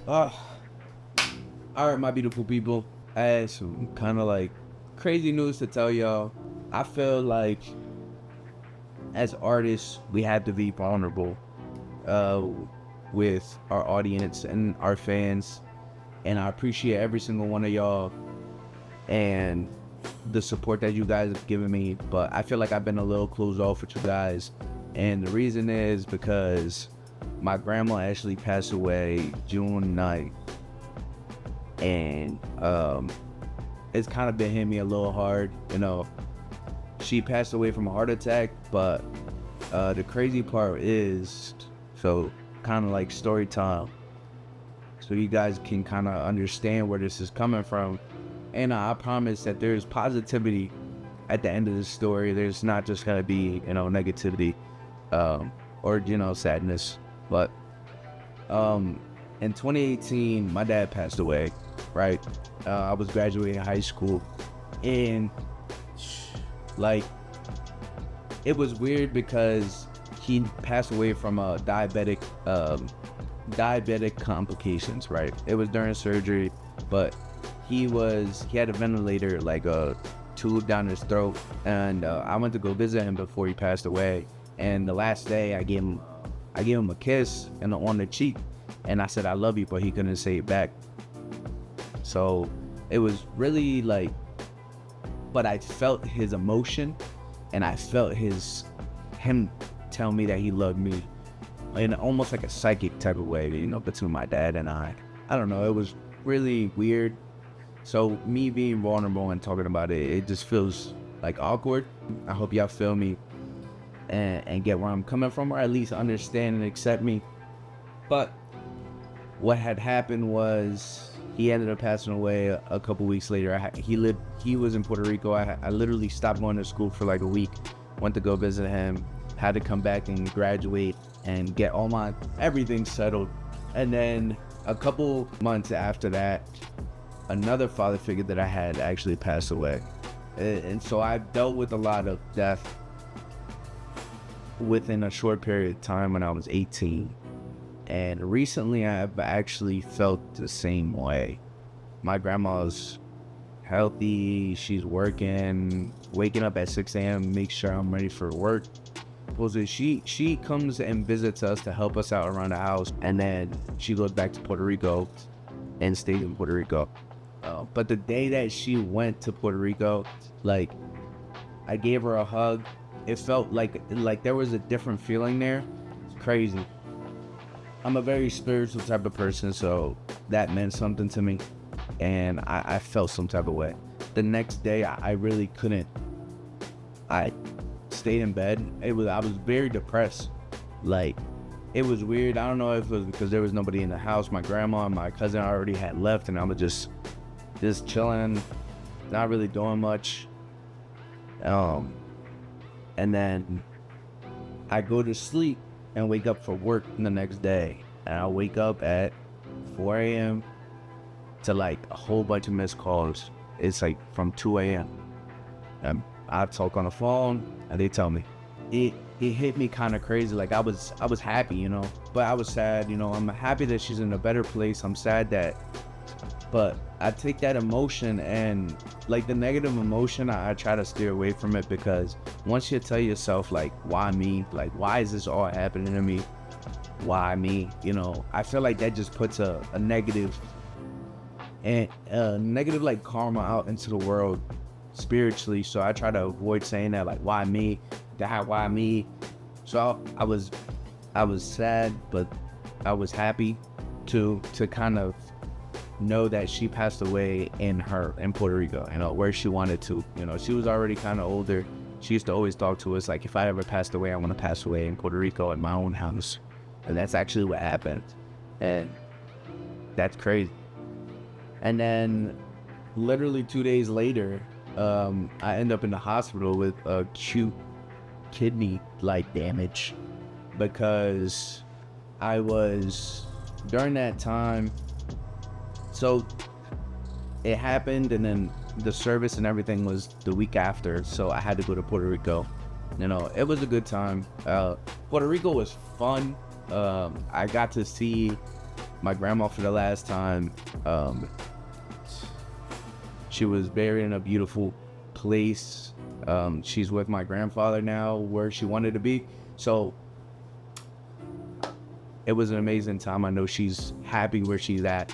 Uh, all right, my beautiful people. I had some kind of like crazy news to tell y'all. I feel like as artists, we have to be vulnerable uh, with our audience and our fans. And I appreciate every single one of y'all and the support that you guys have given me. But I feel like I've been a little closed off with you guys. And the reason is because my grandma actually passed away June 9th. And it's kind of been hitting me a little hard. She passed away from a heart attack, but the crazy part is, so kind of like story time, so you guys can kind of understand where this is coming from. And I promise that there's positivity at the end of the story. There's not just gonna be negativity or sadness. But in 2018, my dad passed away. Right, I was graduating high school, and like it was weird because he passed away from a diabetic complications. Right, it was during surgery, but he had a ventilator, like a tube down his throat, and I went to go visit him before he passed away. And the last day, I gave him a kiss on the cheek, and I said I love you, but he couldn't say it back. So it was really like, but I felt his emotion, and I felt him tell me that he loved me in almost like a psychic type of way, between my dad and I. I don't know, it was really weird. So me being vulnerable and talking about it, it just feels like awkward. I hope y'all feel me and get where I'm coming from, or at least understand and accept me. But what had happened was, he ended up passing away a couple weeks later. He was in Puerto Rico. I literally stopped going to school for like a week. Went to go visit him. Had to come back and graduate and get all my everything settled. And then a couple months after that, another father figure that I had actually passed away. And so I dealt with a lot of death within a short period of time when I was 18. And recently I've actually felt the same way. My grandma's healthy, she's waking up at 6 a.m, make sure I'm ready for work. She comes and visits us to help us out around the house, and then she goes back to Puerto Rico and stays in Puerto Rico. But the day that she went to Puerto Rico, like, I gave her a hug. It felt like there was a different feeling there. It's crazy. I'm a very spiritual type of person, so that meant something to me, and I felt some type of way. The next day, I really couldn't. I stayed in bed. I was very depressed. Like, it was weird. I don't know if it was because there was nobody in the house. My grandma and my cousin already had left, and I was just chilling, not really doing much. And then I go to sleep and wake up for work the next day. And I wake up at 4 a.m. to like a whole bunch of missed calls. It's like from 2 a.m. And I talk on the phone and they tell me. It hit me kind of crazy. Like I was happy, but I was sad. I'm happy that she's in a better place. I'm sad but I take that emotion and like the negative emotion, I try to steer away from it, because once you tell yourself like, why me? Like, why is this all happening to me? Why me? I feel like that just puts a negative like karma out into the world spiritually. So I try to avoid saying that, like, why me? Dad, why me? So I was sad, but I was happy to kind of know that she passed away in Puerto Rico, where she wanted to. She was already kind of older. She used to always talk to us like, if I ever passed away, I want to pass away in Puerto Rico in my own house. And that's actually what happened. And that's crazy. And then literally 2 days later, I end up in the hospital with acute kidney damage, because I was, during that time, so it happened, and then the service and everything was the week after, so I had to go to Puerto Rico. It was a good time. Puerto Rico was fun. I got to see my grandma for the last time. She was buried in a beautiful place. She's with my grandfather now, where she wanted to be. So it was an amazing time. I know she's happy where she's at.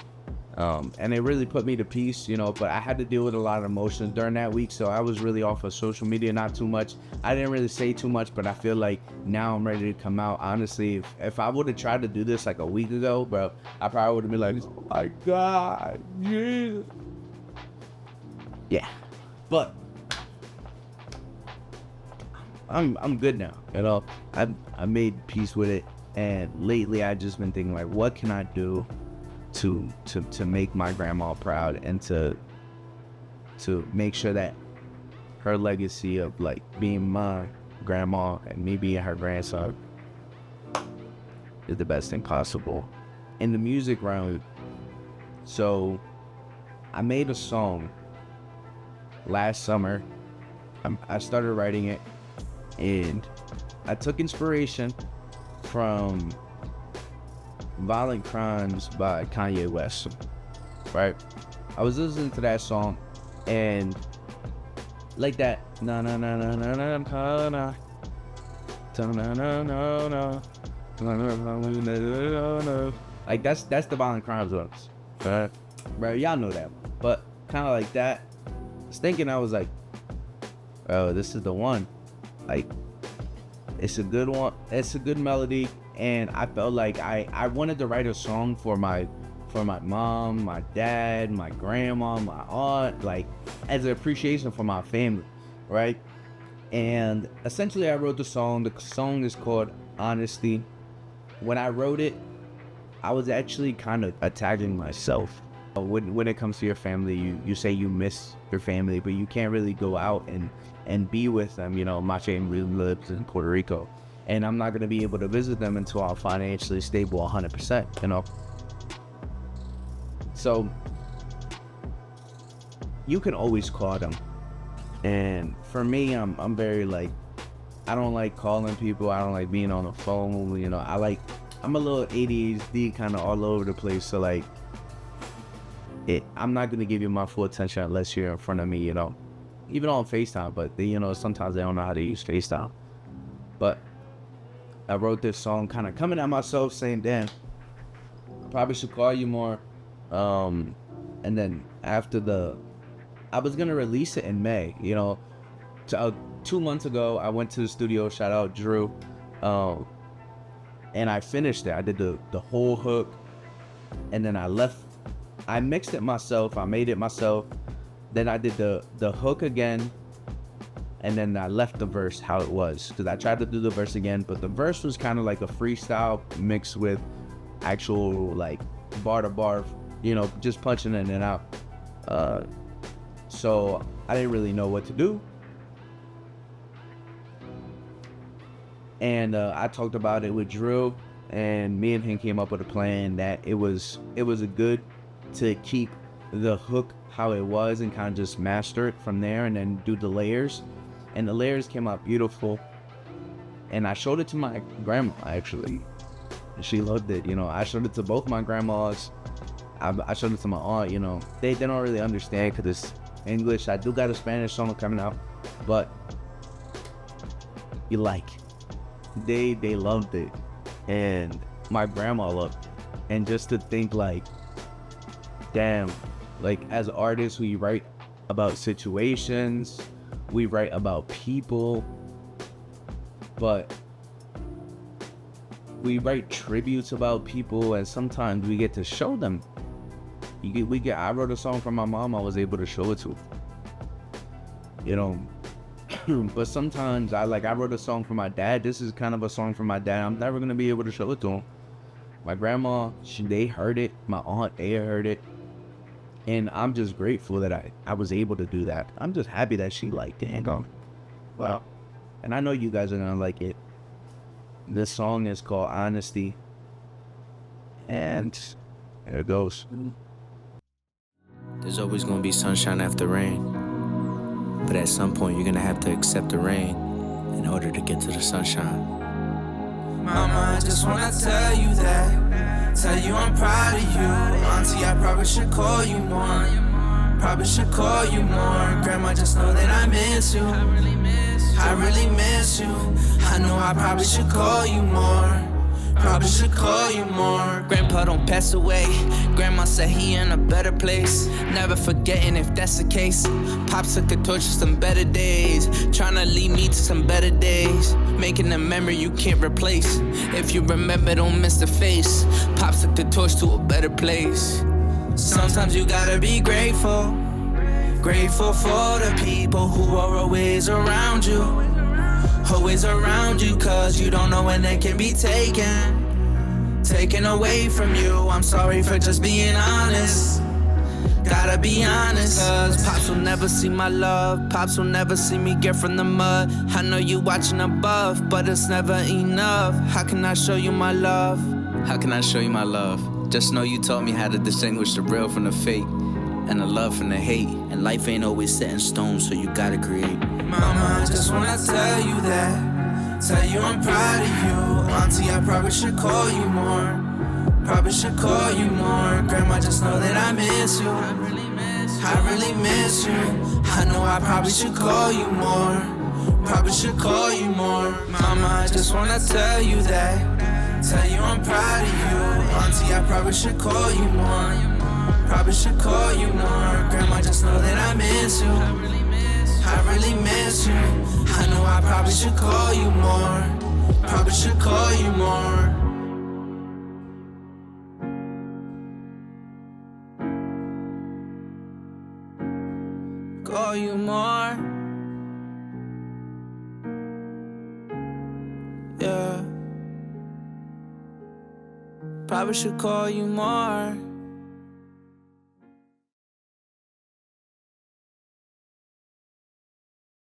And it really put me to peace, you know, but I had to deal with a lot of emotions during that week. So I was really off of social media, not too much. I didn't really say too much, but I feel like now I'm ready to come out. Honestly, if I would have tried to do this like a week ago, bro, I probably would have been like, oh my God, Jesus. Yeah, but I'm good now, you know. I made peace with it, and lately I just been thinking like, what can I do to make my grandma proud, and to make sure that her legacy of like being my grandma and me being her grandson is the best thing possible. In the music realm, so I made a song last summer. I started writing it, and I took inspiration from Violent Crimes by Kanye West, right? I was listening to that song, and like that, na na na na na na na na na na na, like that's the Violent Crimes ones, right? Y'all know that one, but kind of like that. I was thinking, I was like, oh, this is the one. Like, it's a good one. It's a good melody. And I felt like I wanted to write a song for my mom, my dad, my grandma, my aunt, like as an appreciation for my family, right? And essentially I wrote the song. The song is called Honesty. When I wrote it, I was actually kind of attacking myself. When it comes to your family, you say you miss your family, but you can't really go out and be with them. You know, my family lives in Puerto Rico, and I'm not going to be able to visit them until I'm financially stable 100%, you know? So you can always call them. And for me, I'm very like, I don't like calling people. I don't like being on the phone. You know, I'm a little ADHD kind of all over the place. So like, I'm not going to give you my full attention unless you're in front of me, you know, even on FaceTime. But you know, sometimes they don't know how to use FaceTime. But I wrote this song kind of coming at myself, saying, damn, I probably should call you more. And then after I was going to release it in May, you know. 2 months ago, I went to the studio, shout out Drew, and I finished it. I did the whole hook, and then I mixed it myself, I made it myself. Then I did the hook again, and then I left the verse how it was, because I tried to do the verse again, but the verse was kind of like a freestyle mixed with actual like bar to bar, you know, just punching in and out. So I didn't really know what to do. And I talked about it with Drew, and me and him came up with a plan that it was a good to keep the hook how it was and kind of just master it from there, and then do the layers. And the layers came out beautiful. And I showed it to my grandma, actually. She loved it, you know. I showed it to both my grandmas. I showed it to my aunt, you know. They don't really understand because it's English. I do got a Spanish song coming out, but they loved it, and my grandma loved it. And just to think like, damn, like as artists, we write about situations, we write about people, but we write tributes about people, and sometimes we get to show them. I wrote a song for my mom, I was able to show it to her, you know. But sometimes I wrote a song for my dad. This is kind of a song for my dad. I'm never gonna be able to show it to him. My grandma, they heard it. My aunt, they heard it. And I'm just grateful that I was able to do that. I'm just happy that she liked it. Wow. And I know you guys are gonna like it. This song is called Honesty. And there it goes. There's always gonna be sunshine after rain. But at some point, you're gonna have to accept the rain in order to get to the sunshine. Mama, I just wanna tell you that Tell you I'm proud of you. Auntie, I probably should call you more. Probably should call you more. Grandma, just know that I miss you. I really miss you. I know I probably should call you more. Probably should call you more. Grandpa don't pass away. Grandma said he in a better place. Never forgetting if that's the case. Pops took the torch to some better days. Tryna lead me to some better days. Making a memory you can't replace. If you remember, don't miss the face. Pops took the torch to a better place. Sometimes you gotta be grateful. Grateful for the people who are always around you. Always around you, cause you don't know when they can be taken away from you. I'm sorry for just being honest. Gotta be honest, cause Pops will never see my love. Pops will never see me get from the mud. I know you watching above, but it's never enough. How can I show you my love? How can I show you my love? Just know you taught me how to distinguish the real from the fake, and the love from the hate. And life ain't always set in stone, so you gotta create. Mama, I just wanna tell you that. Tell you I'm proud of you. Auntie, I probably should call you more. Probably should call you more. Grandma, just know that I miss you. I really miss you. I know I probably should call you more. Probably should call you more. Mama, I just wanna tell you that. Tell you I'm proud of you. Auntie, I probably should call you more. Probably should call you more. Grandma, just know that I miss you. I really miss you. I know I probably should call you more. Probably should call you more. Call you more. Yeah. Probably should call you more.